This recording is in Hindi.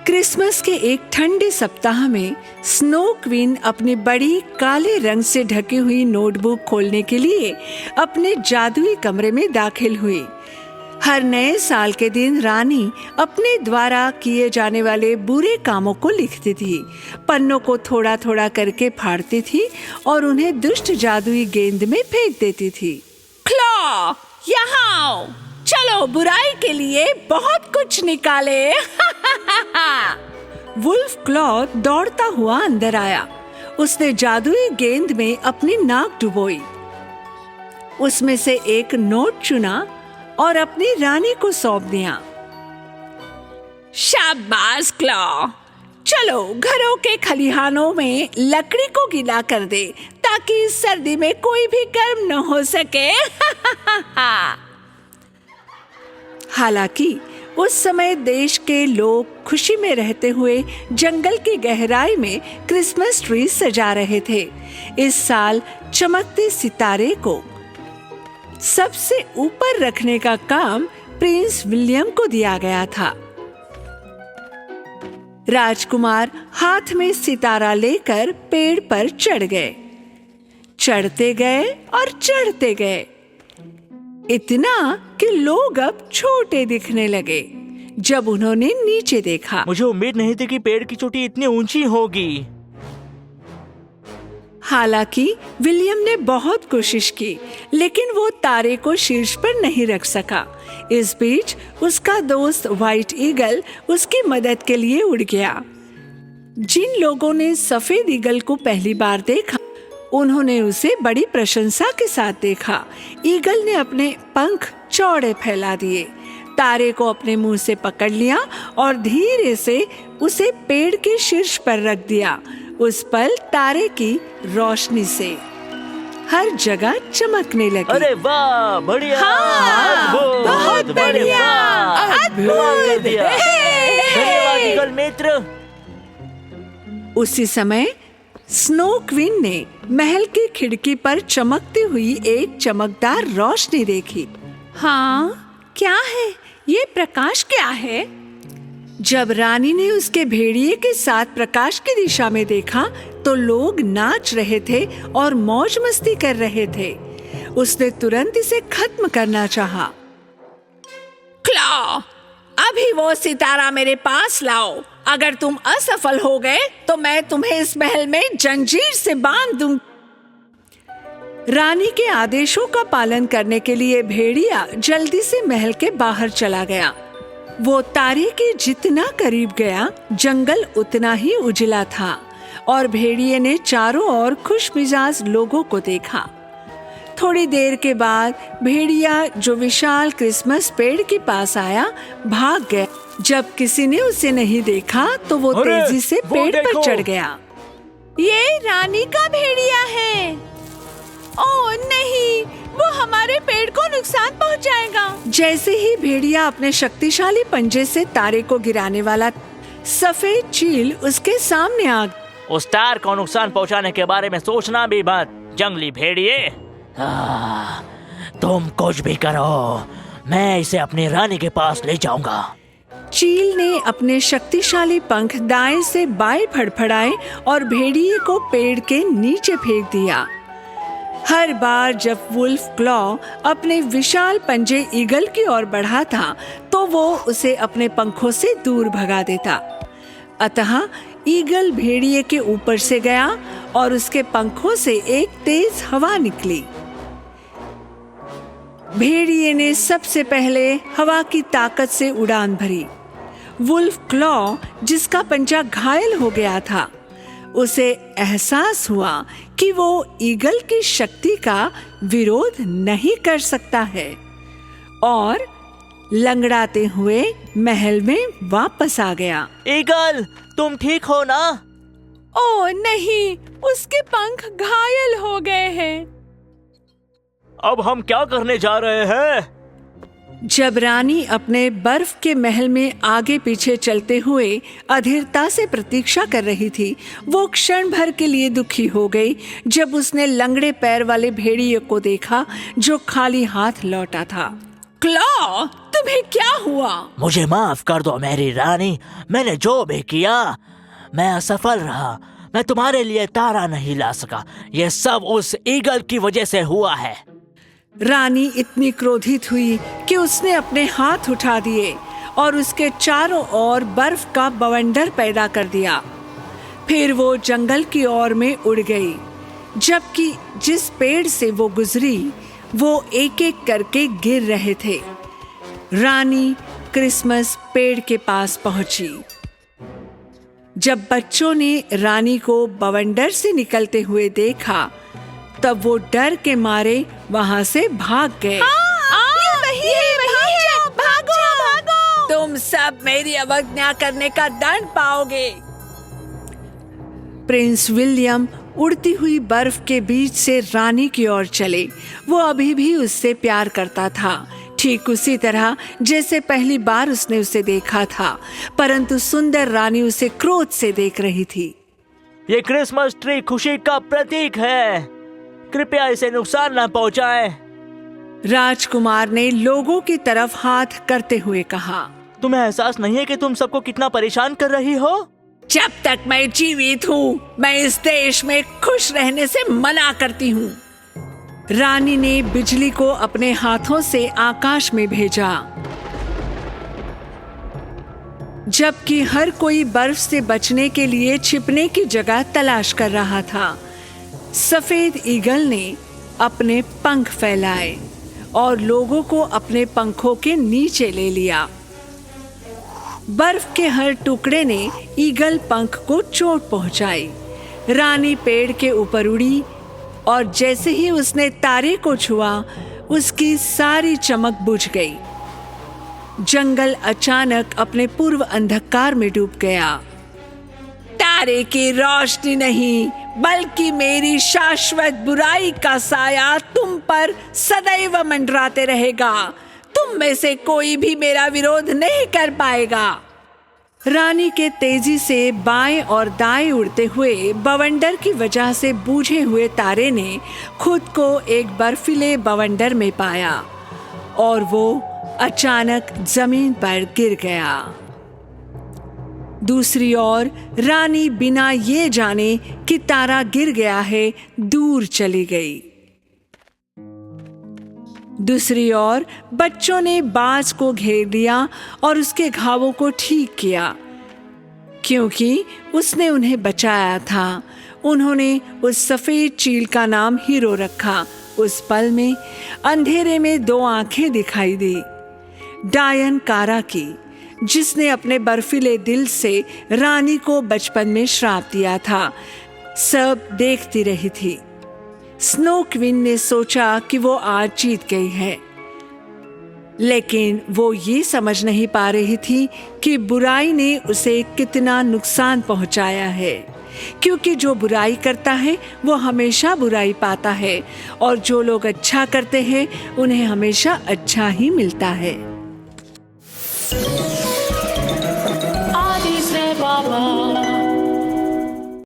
क्रिसमस के एक ठंडे सप्ताह में स्नो क्वीन अपनी बड़ी काले रंग से ढकी हुई नोटबुक खोलने के लिए अपने जादुई कमरे में दाखिल हुई। हर नए साल के दिन रानी अपने द्वारा किए जाने वाले बुरे कामों को लिखती थी, पन्नों को थोड़ा थोड़ा करके फाड़ती थी और उन्हें दुष्ट जादुई गेंद में फेंक देती थी। क्लॉ, यहाँ आओ, चलो बुराई के लिए बहुत कुछ निकाले। वुल्फ क्लॉ दौड़ता हुआ अंदर आया। उसने जादुई गेंद में अपनी नाक डुबोई, उसमें से एक नोट चुना और अपनी रानी को सौंप दिया। शाबाश क्लॉ, चलो घरों के खलिहानों में लकड़ी को गीला कर दे ताकि इस सर्दी में कोई भी गर्म न हो सके। हालांकि उस समय देश के लोग खुशी में रहते हुए जंगल की गहराई में क्रिसमस ट्री सजा रहे थे। इस साल चमकते सितारे को सबसे ऊपर रखने का काम प्रिंस विलियम को दिया गया था। राजकुमार हाथ में सितारा लेकर पेड़ पर चढ़ गए, चढ़ते गए और चढ़ते गए, इतना कि लोग अब छोटे दिखने लगे। जब उन्होंने नीचे देखा, मुझे उम्मीद नहीं थी कि पेड़ की चोटी इतनी ऊंची होगी। हालांकि विलियम ने बहुत कोशिश की, लेकिन वो तारे को शीर्ष पर नहीं रख सका। इस बीच उसका दोस्त व्हाइट ईगल उसकी मदद के लिए उड़ गया। जिन लोगों ने सफेद ईगल को पहली बार देखा, उन्होंने उसे बड़ी प्रशंसा के साथ देखा। ईगल ने अपने पंख चौड़े फैला दिए, तारे को अपने मुंह से पकड़ लिया और धीरे से उसे पेड़ के शीर्ष पर रख दिया। उस पल तारे की रोशनी से हर जगह चमकने लगी। अरे वाह, बढ़िया, हाँ, बहुत बढ़िया, अद्भुत। धन्यवाद ईगल मित्र। उसी समय स्नो क्वीन ने महल की खिड़की पर चमकती हुई एक चमकदार रोशनी देखी। हाँ, क्या है ये प्रकाश? क्या है? जब रानी ने उसके भेड़िए के साथ प्रकाश की दिशा में देखा तो लोग नाच रहे थे और मौज मस्ती कर रहे थे। उसने तुरंत इसे खत्म करना चाहा। क्लॉ, अभी वो सितारा मेरे पास लाओ। अगर तुम असफल हो गए तो मैं तुम्हें इस महल में जंजीर से बांध दूंगी। रानी के आदेशों का पालन करने के लिए भेड़िया जल्दी से महल के बाहर चला गया। वो तारे के जितना करीब गया, जंगल उतना ही उजला था और भेड़िए ने चारों ओर खुश मिजाज लोगों को देखा। थोड़ी देर के बाद भेड़िया, जो विशाल क्रिसमस पेड़ के पास आया, भाग गया। जब किसी ने उसे नहीं देखा तो वो तेजी से पेड़ पर चढ़ गया। ये रानी का भेड़िया है। ओह नहीं, वो हमारे पेड़ को नुकसान पहुंचाएगा। जैसे ही भेड़िया अपने शक्तिशाली पंजे से तारे को गिराने वाला, सफेद चील उसके सामने आ गया। उस तार को नुकसान पहुंचाने के बारे में सोचना भी मत, जंगली भेड़िए। तुम कुछ भी करो, मैं इसे अपनी रानी के पास ले जाऊंगा। चील ने अपने शक्तिशाली पंख दाएं से बाएं फड़फड़ाए और भेड़िए को पेड़ के नीचे फेंक दिया। हर बार जब वुल्फ क्लॉ अपने विशाल पंजे ईगल की ओर बढ़ा था तो वो उसे अपने पंखों से दूर भगा देता। अतः ईगल भेड़िए के ऊपर से गया और उसके पंखों से एक तेज हवा निकली। भेड़िए ने सबसे पहले हवा की ताकत से उड़ान भरी। वुल्फ क्लॉ, जिसका पंजा घायल हो गया था, उसे एहसास हुआ कि वो ईगल की शक्ति का विरोध नहीं कर सकता है और लंगड़ाते हुए महल में वापस आ गया। ईगल, तुम ठीक हो ना? ओह नहीं, उसके पंख घायल हो गए हैं। अब हम क्या करने जा रहे हैं? जब रानी अपने बर्फ के महल में आगे पीछे चलते हुए अधीरता से प्रतीक्षा कर रही थी, वो क्षण भर के लिए दुखी हो गई जब उसने लंगड़े पैर वाले भेड़िए को देखा जो खाली हाथ लौटा था। क्लॉ, तुम्हें क्या हुआ? मुझे माफ कर दो मेरी रानी, मैंने जो भी किया मैं असफल रहा। मैं तुम्हारे लिए तारा नहीं ला सका, ये सब उस ईगल की वजह से हुआ है। रानी इतनी क्रोधित हुई कि उसने अपने हाथ उठा दिए और उसके चारों ओर बर्फ का बवंडर पैदा कर दिया। फिर वो जंगल की ओर में उड़ गई, जबकि जिस पेड़ से वो गुजरी वो एक एक करके गिर रहे थे। रानी क्रिसमस पेड़ के पास पहुंची। जब बच्चों ने रानी को बवंडर से निकलते हुए देखा तब वो डर के मारे वहां से भाग गए। भागो! तुम सब मेरी अवज्ञा करने का दंड पाओगे। प्रिंस विलियम उड़ती हुई बर्फ के बीच से रानी की ओर चले। वो अभी भी उससे प्यार करता था, ठीक उसी तरह जैसे पहली बार उसने उसे देखा था, परंतु सुंदर रानी उसे क्रोध से देख रही थी। ये क्रिसमस ट्री खुशी का प्रतीक है, कृपया इसे नुकसान न पहुंचाएं। राजकुमार ने लोगों की तरफ हाथ करते हुए कहा, तुम्हें एहसास नहीं है कि तुम सबको कितना परेशान कर रही हो? जब तक मैं जीवित हूँ मैं इस देश में खुश रहने से मना करती हूँ। रानी ने बिजली को अपने हाथों से आकाश में भेजा, जबकि हर कोई बर्फ से बचने के लिए छिपने की जगह तलाश कर रहा था। सफेद ईगल ने अपने पंख फैलाए और लोगों को अपने पंखों के नीचे ले लिया। बर्फ के हर टुकड़े ने ईगल पंख को चोट पहुंचाई। रानी पेड़ के ऊपर उड़ी और जैसे ही उसने तारे को छुआ उसकी सारी चमक बुझ गई। जंगल अचानक अपने पूर्व अंधकार में डूब गया। तारे की रोशनी नहीं बल्कि मेरी शाश्वत बुराई का साया तुम पर सदैव मंडराते रहेगा। तुम में से कोई भी मेरा विरोध नहीं कर पाएगा। रानी के तेजी से बाएं और दाएं उड़ते हुए बवंडर की वजह से बूझे हुए तारे ने खुद को एक बर्फीले बवंडर में पाया और वो अचानक जमीन पर गिर गया। दूसरी ओर रानी बिना ये जाने कि तारा गिर गया है दूर चली गई। दूसरी ओर बच्चों ने बाज को घेर लिया और उसके घावों को ठीक किया, क्योंकि उसने उन्हें बचाया था। उन्होंने उस सफेद चील का नाम हीरो रखा। उस पल में अंधेरे में दो आंखें दिखाई दी, डायन कारा की, जिसने अपने बर्फीले दिल से रानी को बचपन में श्राप दिया था, सब देखती रही थी। स्नो क्वीन ने सोचा कि वो आज जीत गई है, लेकिन वो ये समझ नहीं पा रही थी कि बुराई ने उसे कितना नुकसान पहुंचाया है, क्योंकि जो बुराई करता है वो हमेशा बुराई पाता है और जो लोग अच्छा करते हैं उन्हें हमेशा अच्छा ही मिलता है।